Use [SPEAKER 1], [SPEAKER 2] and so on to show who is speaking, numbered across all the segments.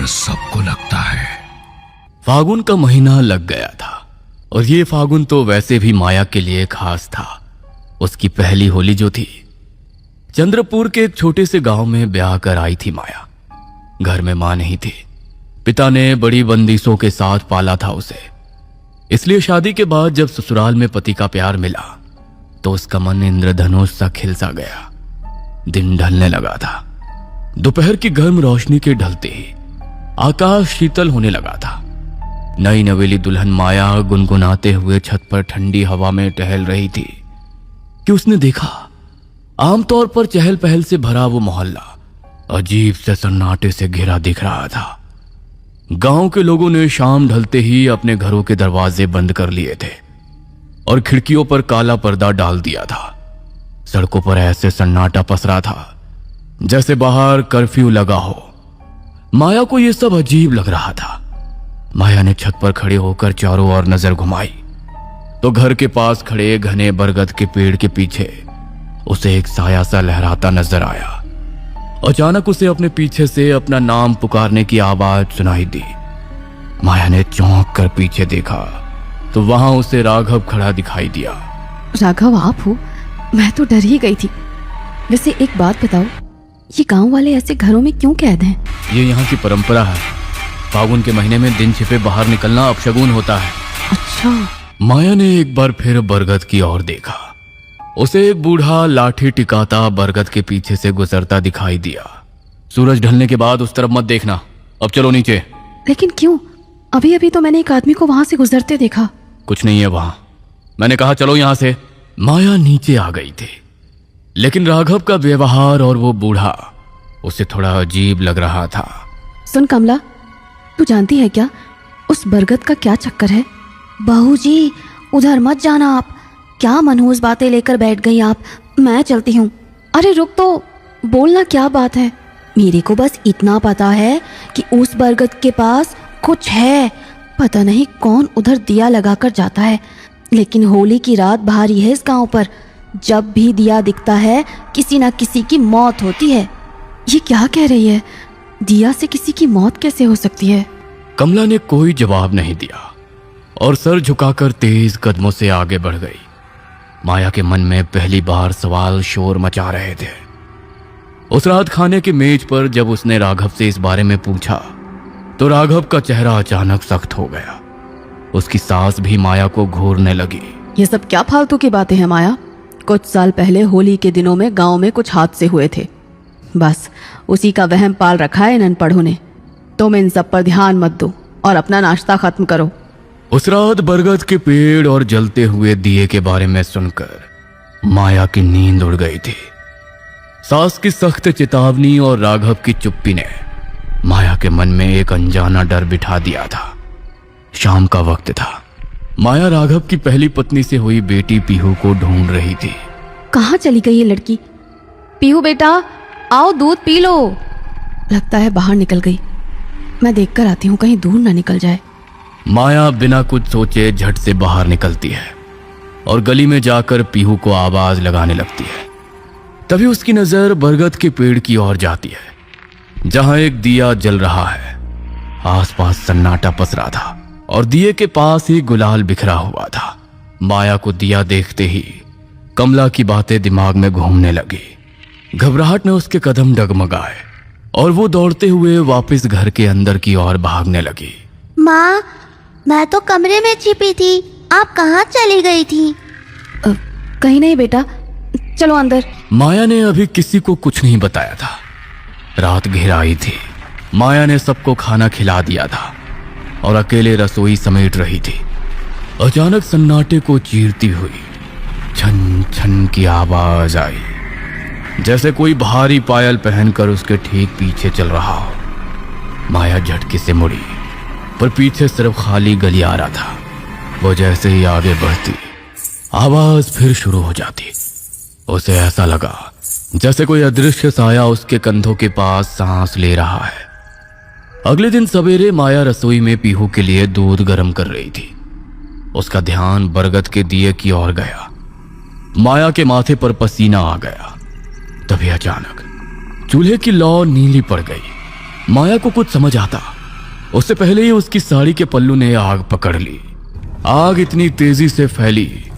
[SPEAKER 1] डर सबको लगता है।
[SPEAKER 2] फागुन का महीना लग गया था और ये फागुन तो वैसे भी माया के लिए खास था। उसकी पहली होली जो थी। चंद्रपुर के एक छोटे से गांव में ब्याह कर आई थी माया। घर में मां नहीं थी। पिता ने बड़ी बंदिशों के साथ पाला था उसे, इसलिए शादी के बाद जब ससुराल में पति का प्यार मिला तो उसका मन इंद्रधनुष सा खिल सा गया। दिन ढलने लगा था। दोपहर की गर्म रोशनी के ढलते ही आकाश शीतल होने लगा था। नई नवेली दुल्हन माया गुनगुनाते हुए छत पर ठंडी हवा में टहल रही थी कि उसने देखा आमतौर पर चहल पहल से भरा वो मोहल्ला अजीब से सन्नाटे से घिरा दिख रहा था। गांव के लोगों ने शाम ढलते ही अपने घरों के दरवाजे बंद कर लिए थे और खिड़कियों पर काला पर्दा डाल दिया था। सड़कों पर ऐसे सन्नाटा पसरा था जैसे बाहर कर्फ्यू लगा हो। माया को यह सब अजीब लग रहा था। माया ने छत पर खड़े होकर चारों ओर नजर घुमाई तो घर के पास खड़े घने बरगद के पेड़ के पीछे उसे एक साया सा लहराता नजर आया। अचानक उसे अपने पीछे से अपना नाम पुकारने की आवाज सुनाई दी। माया ने चौंक कर पीछे देखा तो वहां उसे राघव खड़ा दिखाई दिया।
[SPEAKER 3] राघव आप हो? मैं तो डर ही गई थी। वैसे एक बात बताओ, ये गांव वाले ऐसे घरों में क्यों कैद हैं?
[SPEAKER 2] ये यहाँ की परंपरा है। फागुन के महीने में दिन छिपे बाहर निकलना अपशगुन होता है।
[SPEAKER 3] अच्छा।
[SPEAKER 2] माया ने एक बार फिर बरगद की ओर देखा। उसे एक बूढ़ा लाठी टिकाता बरगद के पीछे से गुजरता दिखाई दिया। सूरज ढलने के बाद उस तरफ मत देखना, अब चलो नीचे।
[SPEAKER 3] लेकिन क्यों? अभी अभी तो मैंने एक आदमी को वहां से गुजरते देखा।
[SPEAKER 2] कुछ नहीं है वहां, मैंने कहा चलो यहां से। माया नीचे आ गई थी, लेकिन राघव का व्यवहार और वो बूढ़ा उसे थोड़ा अजीब लग रहा था।
[SPEAKER 3] सुन कमला, तू जानती है क्या उस बरगद का क्या चक्कर है? बहू जी, उधर मत जाना आप। क्या मनहूस बातें लेकर बैठ गई आप। मैं चलती हूँ। अरे रुक तो, बोलना क्या बात है। मेरे को बस इतना पता है कि उस बरगद के पास कुछ है। पता नहीं कौन उधर दिया लगाकर जाता है, लेकिन होली की रात भारी है इस गांव पर। जब भी दिया दिखता है किसी ना किसी की मौत होती है। ये क्या कह रही है? दिया से किसी की मौत कैसे हो सकती है?
[SPEAKER 2] कमला ने कोई जवाब नहीं दिया और सर झुकाकर तेज कदमों से आगे बढ़ गई। माया के मन में पहली बार सवाल शोर मचा रहे थे। उस रात खाने की मेज पर जब उसने राघव से इस बारे में पूछा तो राघव का चेहरा अचानक सख्त हो गया। उसकी सांस भी माया को घूरने लगी।
[SPEAKER 3] ये सब क्या फालतू की बातें हैं माया? कुछ साल पहले होली के दिनों में गांव में कुछ हादसे हुए थे, बस उसी का वहम पाल रखा है इन अनपढ़ों ने। तुम इन सब पर ध्यान मत दो और अपना नाश्ता खत्म करो।
[SPEAKER 2] उस रात बरगद के पेड़ और जलते हुए दिए के बारे में सुनकर माया की नींद उड़ गई थी। सास की सख्त चेतावनी और राघव की चुप्पी ने माया के मन में एक अनजाना डर बिठा दिया था। शाम का वक्त था। माया राघव की पहली पत्नी से हुई बेटी पीहू को ढूंढ रही थी।
[SPEAKER 3] कहाँ चली गई ये लड़की? पीहू बेटा, आओ दूध पी लो। लगता है बाहर निकल गई। मैं देखकर आती हूँ, कहीं दूर ना निकल जाए।
[SPEAKER 2] माया बिना कुछ सोचे झट से बाहर निकलती है और गली में जाकर पीहू को आवाज लगाने लगती है। तभी उसकी नजर बरगद के पेड़ की ओर जाती है जहां एक दिया जल रहा है। आसपास सन्नाटा पसरा था और दिए के पास ही गुलाल बिखरा हुआ था। माया को दिया देखते ही कमला की बातें दिमाग में घूमने लगी। घबराहट में उसके कदम डगमगाए और वो दौड़ते हुए वापस घर के अंदर की ओर भागने लगी।
[SPEAKER 4] माँ, मैं तो कमरे में छिपी थी, आप कहाँ चली गई थी?
[SPEAKER 3] कहीं नहीं बेटा, चलो अंदर।
[SPEAKER 2] माया ने अभी किसी को कुछ नहीं बताया था। रात घेराई थी। माया ने सबको खाना खिला दिया था और अकेले रसोई समेट रही थी। अचानक सन्नाटे को चीरती हुई छन छन की आवाज आई, जैसे कोई भारी पायल पहनकर उसके ठीक पीछे चल रहा हो। माया झटके से मुड़ी, पर पीछे सिर्फ खाली गली आ रहा था। वो जैसे ही आगे बढ़ती आवाज फिर शुरू हो जाती। उसे ऐसा लगा जैसे कोई अदृश्य साया उसके कंधों के पास सांस ले रहा है। अगले दिन सवेरे माया रसोई में पीहू के लिए दूध गर्म कर रही थी। उसका ध्यान बरगद के दिए की ओर गया। माया के माथे पर पसीना आ गया। तभी अचानक चूल्हे की लौ नीली पड़ गई माया को कुछ समझ आता उससे पहले ही उसकी साड़ी के पल्लू ने आग पकड़ ली। आग इतनी तेजी से फैली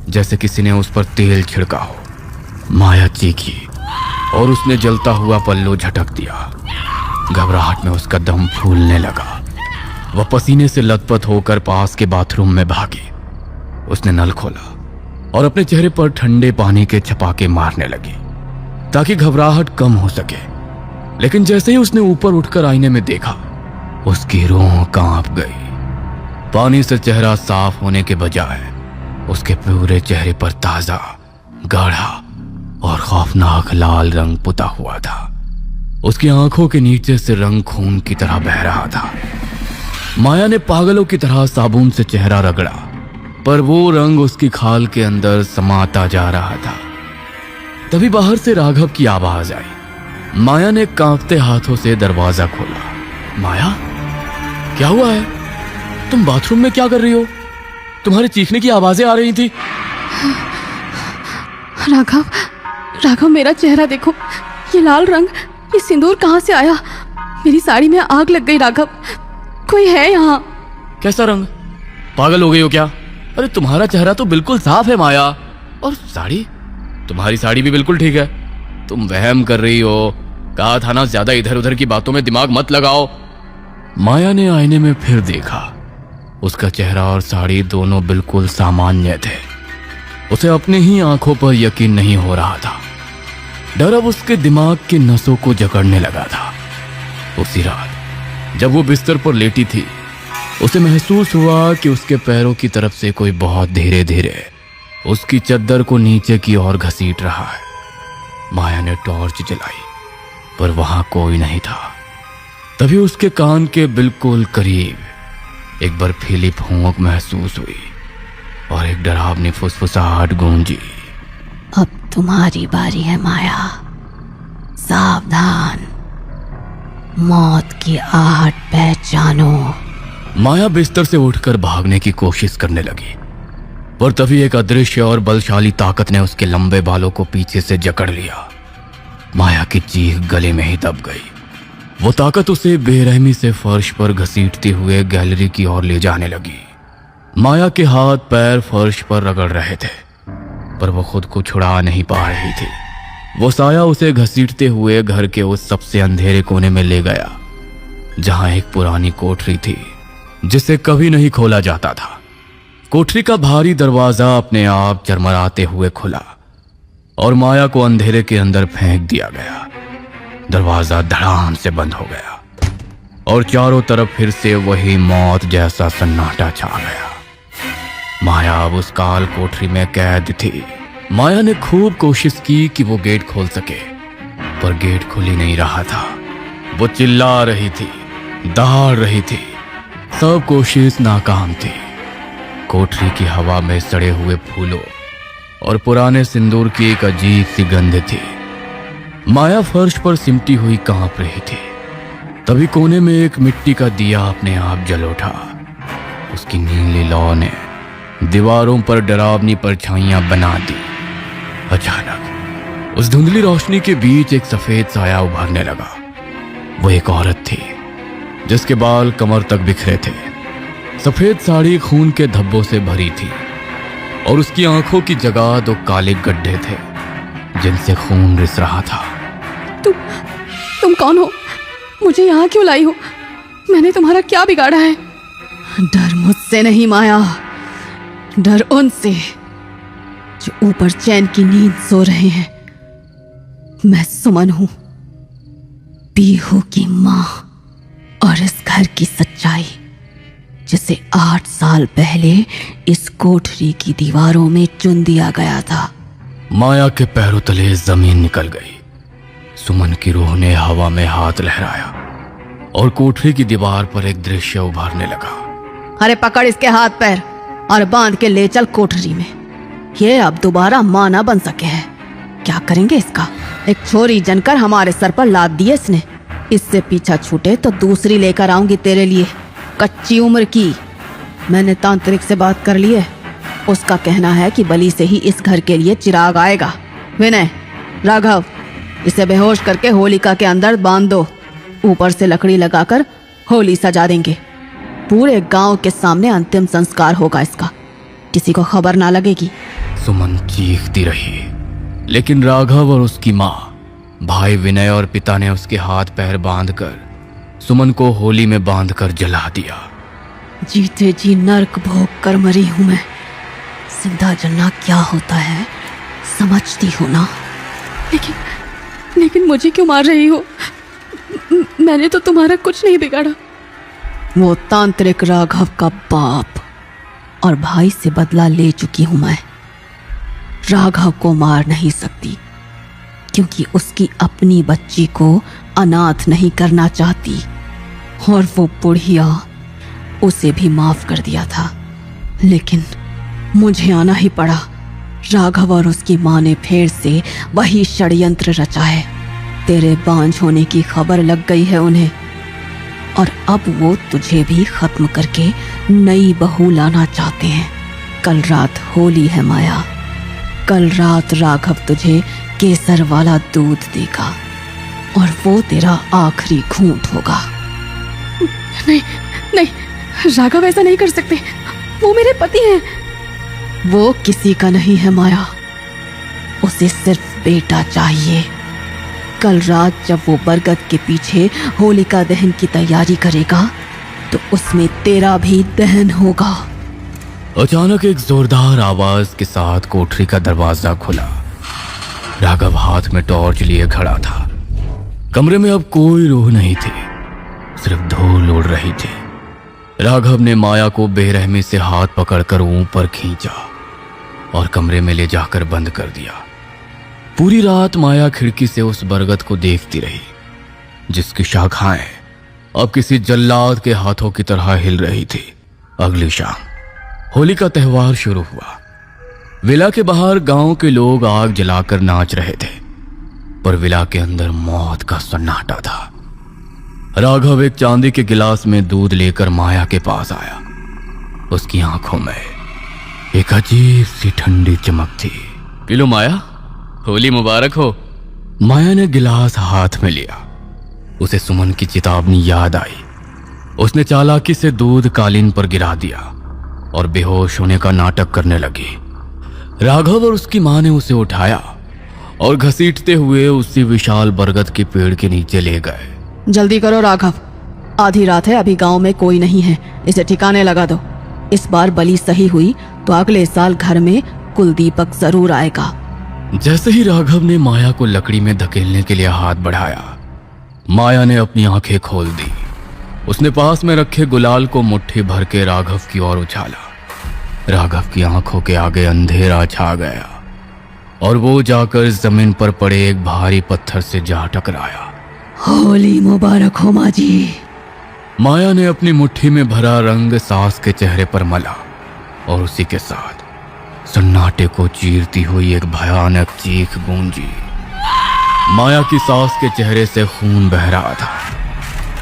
[SPEAKER 2] जैसे किसी ने उस पर तेल छिड़का हो। माया चीखी और उसने जलता हुआ पल्लू झटक दिया। घबराहट में उसका दम फूलने लगा। वह पसीने से लथपथ होकर पास के बाथरूम में भागी। उसने नल खोला और अपने चेहरे पर ठंडे पानी के छपाके मारने लगी ताकि घबराहट कम हो सके। लेकिन जैसे ही उसने ऊपर उठकर आईने में देखा, उसकी रूह कांप गई। पानी से चेहरा साफ होने के बजाय उसके पूरे चेहरे पर ताजा, गाढ़ा और खौफनाक लाल रंग पुता हुआ था। उसकी आंखों के नीचे से रंग खून की तरह बह रहा था। माया ने पागलों की तरह साबुन से चेहरा रगड़ा, पर वो रंग उसकी खाल के अंदर समाता जा रहा था। तभी बाहर से राघव की आवाज आई। माया ने कांपते हाथों से दरवाजा खोला। माया, क्या हुआ है? तुम बाथरूम में क्या कर रही हो? तुम्हारे चीखने की आवाजें आ रही थी।
[SPEAKER 3] राघव, राघव मेरा चेहरा देखो, ये लाल रंग, ये सिंदूर कहाँ से आया? मेरी साड़ी में आग लग गई। राघव, कोई है यहाँ?
[SPEAKER 2] कैसा रंग? पागल हो गई हो क्या? अरे तुम्हारा चेहरा तो बिल्कुल साफ है माया। और साड़ी? तुम्हारी साड़ी भी बिल्कुल ठीक है। तुम वहम कर रही हो। कहा था ना, ज्यादा इधर उधर की बातों में दिमाग मत लगाओ। माया ने आईने में फिर देखा। उसका चेहरा और साड़ी दोनों बिल्कुल सामान्य थे। उसे अपनी ही आंखों पर यकीन नहीं हो रहा था। डर अब उसके दिमाग की नसों को जकड़ने लगा था। उसी रात जब वो बिस्तर पर लेटी थी, उसे महसूस हुआ कि उसके पैरों की तरफ से कोई बहुत धीरे धीरे उसकी चद्दर को नीचे की ओर घसीट रहा है। माया ने टॉर्च जलाई, पर वहां कोई नहीं था। तभी उसके कान के बिल्कुल करीब एक बर्फीली फूंक महसूस हुई और एक डरावनी फुसफुसाहट गूंजी।
[SPEAKER 3] अब तुम्हारी बारी है माया, सावधान, मौत की आहट पहचानो।
[SPEAKER 2] माया बिस्तर से उठकर भागने की कोशिश करने लगी, पर तभी एक अदृश्य और बलशाली ताकत ने उसके लंबे बालों को पीछे से जकड़ लिया। माया की चीख गले में ही दब गई। वो ताकत उसे बेरहमी से फर्श पर घसीटते हुए गैलरी की ओर ले जाने लगी। माया के हाथ पैर फर्श पर रगड़ रहे थे, पर वो खुद को छुड़ा नहीं पा रही थी। वो साया उसे घसीटते हुए घर के उस सबसे अंधेरे कोने में ले गया, जहां एक पुरानी कोठरी थी जिसे कभी नहीं खोला जाता था। कोठरी का भारी दरवाजा अपने आप चरमराते हुए खुला और माया को अंधेरे के अंदर फेंक दिया गया। दरवाजा धड़ाम से बंद हो गया और चारों तरफ फिर से वही मौत जैसा सन्नाटा छा गया। माया अब उस काल कोठरी में कैद थी। माया ने खूब कोशिश की कि वो गेट खोल सके, पर गेट खुल ही नहीं रहा था। वो चिल्ला रही थी, दहाड़ रही थी, सब कोशिश नाकाम थी। कोठरी की हवा में सड़े हुए फूलों और पुराने सिंदूर की एक अजीब सी गंध थी। माया फर्श पर सिमटी हुई कांप रही थी। तभी कोने में एक मिट्टी का दिया अपने आप जल उठा। उसकी नीली लौ ने दीवारों पर डरावनी परछाइयां बना दी। अचानक उस धुंधली रोशनी के बीच एक सफेद साया उभरने लगा। वो एक औरत थी जिसके बाल कमर तक बिखरे थे। सफेद साड़ी खून के धब्बों से भरी थी और उसकी आंखों की जगह दो काले गड्ढे थे जिनसे खून रिस रहा था।
[SPEAKER 3] तुम कौन हो? मुझे यहाँ क्यों लाई हो? मैंने तुम्हारा क्या बिगाड़ा है? डर मुझसे नहीं माया, डर उनसे जो ऊपर चैन की नींद सो रहे हैं। मैं सुमन हूं, पीहू की मां, और इस घर की सच्चाई जिसे 8 साल पहले इस कोठरी की दीवारों में चुन दिया गया था।
[SPEAKER 2] माया के पैरों तले जमीन निकल गई। सुमन की रूह ने हवा में हाथ लहराया और कोठरी की दीवार पर एक दृश्य उभारने लगा।
[SPEAKER 3] अरे पकड़ इसके हाथ पैर और बांध के ले चल कोठरी में। ये अब दोबारा मां ना बन सके है। क्या करेंगे इसका? एक छोरी जनकर हमारे सर पर लाद दी इसने। इससे पीछा छूटे तो दूसरी लेकर आऊंगी तेरे लिए, कच्ची उम्र की। मैंने तांत्रिक से बात कर ली है। उसका कहना है कि बलि से ही इस घर के लिए चिराग आएगा। विनय, राघव, इसे बेहोश करके होलिका के अंदर बांध दो। ऊपर से लकड़ी लगाकर होली सजा देंगे। पूरे गांव के सामने अंतिम संस्कार होगा इसका, किसी को खबर ना लगेगी।
[SPEAKER 2] सुमन चीखती रही, लेकिन राघव और उसकी माँ, भाई विनय और पिता ने उसके हाथ पैर बांधकर सुमन को होली में बांधकर जला दिया।
[SPEAKER 3] जीते जी नर्क भोग कर मरी हूं मैं, जिंदा जलना क्या होता है समझती हो ना। लेकिन मुझे क्यों मार रही हो? मैंने तो तुम्हारा कुछ नहीं बिगाड़ा। वो तांत्रिक राघव का बाप और भाई से बदला ले चुकी हूं मैं। राघव को मार नहीं सकती, क्योंकि उसकी अपनी बच्ची को अनाथ नहीं करना चाहती, और वो बुढ़िया उसे भी माफ कर दिया था। लेकिन मुझे आना ही पड़ा। राघव और उसकी माँ ने फिर से वही षड्यंत्र रचा है। तेरे बांझ होने की खबर लग गई है उन्हें, और अब वो तुझे भी खत्म करके नई बहू लाना चाहते हैं। कल रात होली है माया, कल रात राघव तुझे केसर वाला दूध देगा, और वो तेरा आखिरी घूंट होगा। नहीं नहीं, राघव ऐसा नहीं कर सकते, वो मेरे पति हैं। वो किसी का नहीं है माया, उसे सिर्फ बेटा चाहिए। कल रात जब वो बरगद के पीछे होलिका दहन की तैयारी करेगा, तो उसमें तेरा भी दहन होगा।
[SPEAKER 2] अचानक एक जोरदार आवाज के साथ कोठरी का दरवाजा खुला। राघव हाथ में टॉर्च लिए खड़ा था। कमरे में अब कोई रूह नहीं थी, सिर्फ धूल उड़ रही थी। राघव ने माया को बेरहमी से हाथ पकड़कर ऊपर खींचा और कमरे में ले जाकर बंद कर दिया। पूरी रात माया खिड़की से उस बरगद को देखती रही, जिसकी शाखाएं अब किसी जल्लाद के हाथों की तरह हिल रही थी। अगली शाम होली का त्योहार शुरू हुआ। विला के बाहर गांव के लोग आग जलाकर नाच रहे थे, पर विला के अंदर मौत का सन्नाटा था। राघव एक चांदी के गिलास में दूध लेकर माया के पास आया। उसकी आंखों में एक अजीब सी ठंडी चमक थी। पी लो माया, होली मुबारक हो। माया ने गिलास हाथ में लिया। उसे सुमन की चेतावनी याद आई। उसने चालाकी से दूध कालीन पर गिरा दिया और बेहोश होने का नाटक करने लगी। राघव और उसकी मां ने उसे उठाया और घसीटते हुए उसी विशाल बरगद के पेड़ के नीचे ले गए।
[SPEAKER 3] जल्दी करो राघव, आधी रात है, अभी गांव में कोई नहीं है, इसे ठिकाने लगा दो। इस बार बलि सही हुई तो अगले साल घर में कुल दीपक जरूर आएगा।
[SPEAKER 2] जैसे ही राघव ने माया को लकड़ी में धकेलने के लिए हाथ बढ़ाया, माया ने अपनी आंखें खोल दी। उसने पास में रखे गुलाल को मुट्ठी भर के राघव की ओर उछाला। राघव की आंखों के आगे अंधेरा छा गया और वो जाकर जमीन पर पड़े एक भारी पत्थर से जा टकराया।
[SPEAKER 3] होली मुबारक हो माँ जी।
[SPEAKER 2] माया ने अपनी मुट्ठी में भरा रंग सास के चेहरे पर मला और उसी के साथ सन्नाटे को चीरती हुई एक भयानक चीख गूंजी। माया की सास के चेहरे से खून बह रहा था।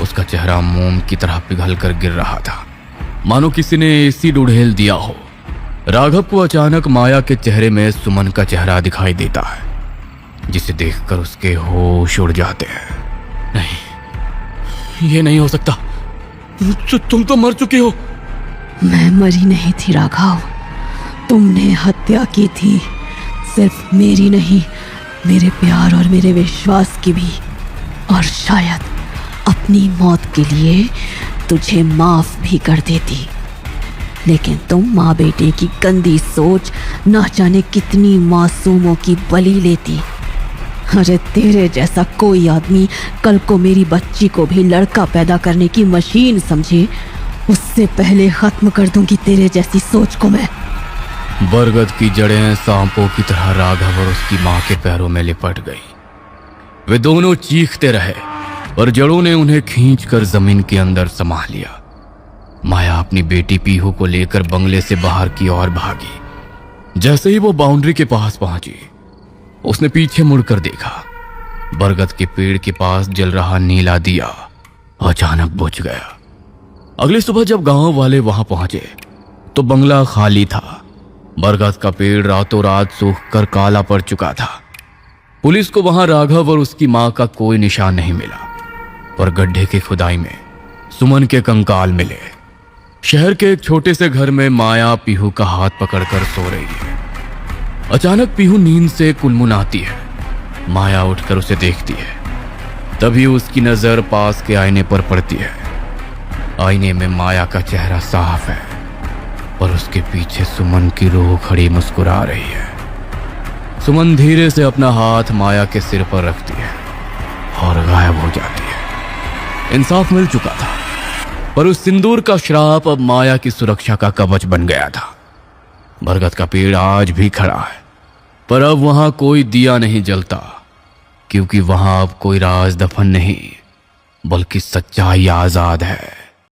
[SPEAKER 2] उसका चेहरा मोम की तरह पिघल कर गिर रहा था, मानो किसी ने एसी डुढ़ेल दिया हो। राघव को अचानक माया के चेहरे में सुमन का चेहरा दिखाई देता है, जिसे देखकर उसके होश उड़ जाते हैं। नहीं, ये नहीं हो सकता। तुम तो मर चुकी हो।
[SPEAKER 3] मैं मरी नहीं थी राघव, तुमने हत्या की थी। सिर्फ मेरी नहीं, मेरे प्यार और मेरे विश्वास की भी। और शायद अपनी मौत के लिए तुझे माफ भी कर देती, लेकिन तुम माँ बेटे की गंदी सोच ना जाने कितनी मासूमों की बलि लेती। अरे तेरे जैसा कोई आदमी कल को मेरी बच्ची को भी लड़का पैदा करने की मशीन समझे, उससे पहले खत्म कर दूंगी तेरे जैसी सोच को मैं।
[SPEAKER 2] बरगद की जड़ें सांपों की तरह राघव और उसकी मां के पैरों में लिपट गई। वे दोनों चीखते रहे और जड़ों ने उन्हें खींचकर जमीन के अंदर समा लिया। माया अपनी बेटी पीहू को लेकर बंगले से बाहर की ओर भागी। जैसे ही वो बाउंड्री के पास पहुंची, उसने पीछे मुड़कर देखा। बरगद के पेड़ के पास जल रहा नीला दिया अचानक बुझ गया। अगली सुबह जब गांव वाले वहां पहुंचे तो बंगला खाली था। बरगद का पेड़ रातों रात सूखकर काला पड़ चुका था। पुलिस को वहां राघव और उसकी मां का कोई निशान नहीं मिला। और गड्ढे की खुदाई में सुमन के कंकाल मिले। शहर के एक छोटे से घर में माया पीहू का हाथ पकड़कर सो रही है। अचानक पीहू नींद से कुनमुनाती है। माया उठकर उसे देखती है। तभी उसकी नजर पास के आईने पर पड़ती है। आईने में माया का चेहरा साफ है और उसके पीछे सुमन की रूह खड़ी मुस्कुरा रही है। सुमन धीरे से अपना हाथ माया के सिर पर रखती है और गायब हो जाती है। इंसाफ मिल चुका था, पर उस सिंदूर का श्राप अब माया की सुरक्षा का कवच बन गया था। बरगद का पेड़ आज भी खड़ा है, पर अब वहां कोई दिया नहीं जलता, क्योंकि वहां अब कोई राज दफन नहीं, बल्कि सच्चाई आजाद है।